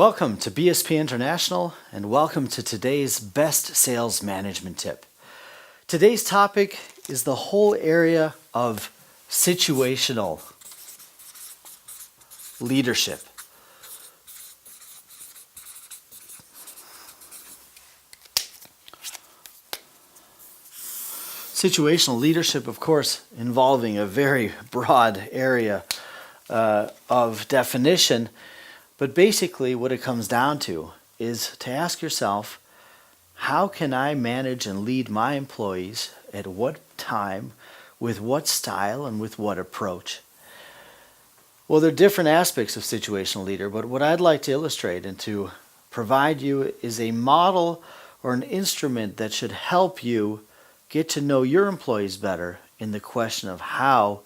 Welcome to BSP International and welcome to today's best sales management tip. Today's topic is the whole area of situational leadership. Situational leadership, of course, involving a very broad area of definition. But basically what it comes down to is to ask yourself, how can I manage and lead my employees at what time, with what style, and with what approach? Well, there are different aspects of situational leader, but what I'd like to illustrate and to provide you is a model or an instrument that should help you get to know your employees better in the question of how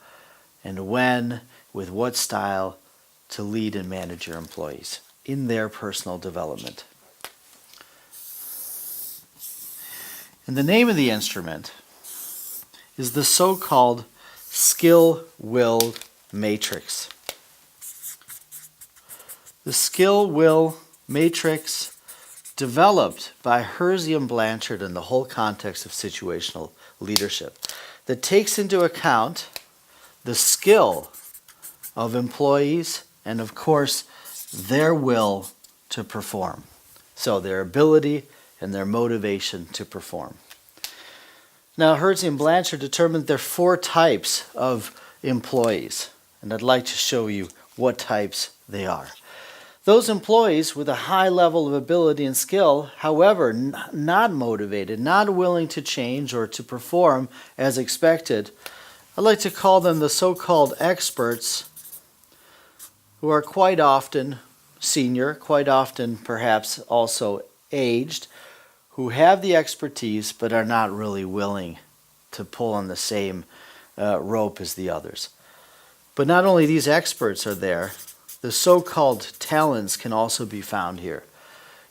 and when, with what style, to lead and manage your employees in their personal development. And the name of the instrument is the so-called skill-will matrix. The skill-will matrix, developed by Hersey and Blanchard in the whole context of situational leadership, that takes into account the skill of employees and, of course, their will to perform. So their ability and their motivation to perform. Now, Hersey and Blanchard determined there are 4 types of employees, and I'd like to show you what types they are. Those employees with a high level of ability and skill, however, not motivated, not willing to change or to perform as expected, I'd like to call them the so-called experts, who are quite often senior, quite often perhaps also aged, who have the expertise but are not really willing to pull on the same rope as the others. But not only these experts are there, the so-called talents can also be found here.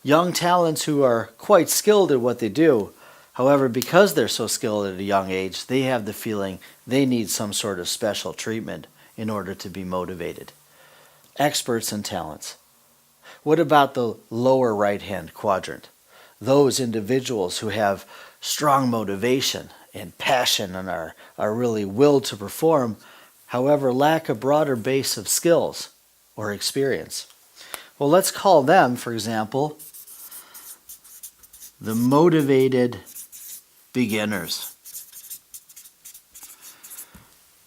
Young talents who are quite skilled at what they do, however, because they're so skilled at a young age, they have the feeling they need some sort of special treatment in order to be motivated. Experts and talents. What about the lower right-hand quadrant? Those individuals who have strong motivation and passion and are really willed to perform, however, lack a broader base of skills or experience. Well, let's call them, for example, the motivated beginners.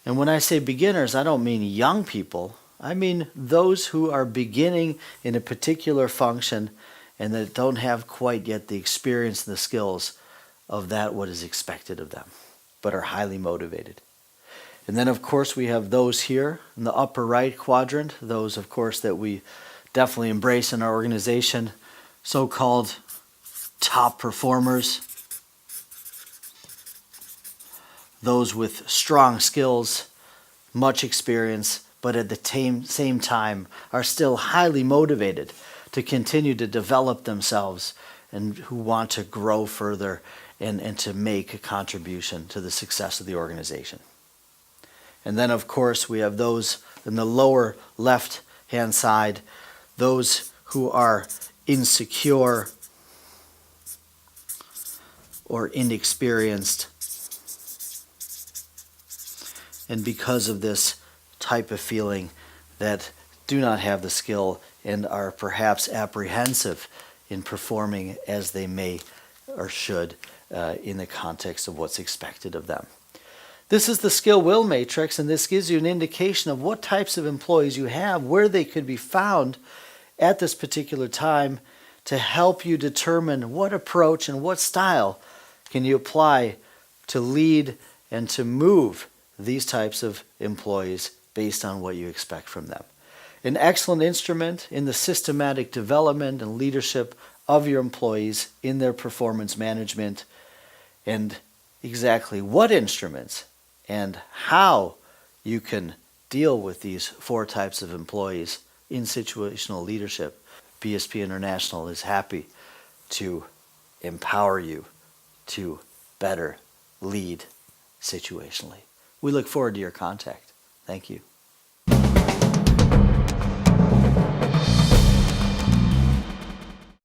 And when I say beginners, I don't mean young people. I mean those who are beginning in a particular function and that don't have quite yet the experience and the skills of that what is expected of them, but are highly motivated. And then, of course, we have those here in the upper right quadrant, those, of course, that we definitely embrace in our organization, so-called top performers, those with strong skills, much experience, but at the same time are still highly motivated to continue to develop themselves and who want to grow further and to make a contribution to the success of the organization. And then, of course, we have those in the lower left-hand side, those who are insecure or inexperienced. And because of this type of feeling that do not have the skill and are perhaps apprehensive in performing as they may or should in the context of what's expected of them. This is the skill-will matrix, and this gives you an indication of what types of employees you have, where they could be found at this particular time to help you determine what approach and what style can you apply to lead and to move these types of employees based on what you expect from them. An excellent instrument in the systematic development and leadership of your employees in their performance management, and exactly what instruments and how you can deal with these 4 types of employees in situational leadership. BSP International is happy to empower you to better lead situationally. We look forward to your contact. Thank you.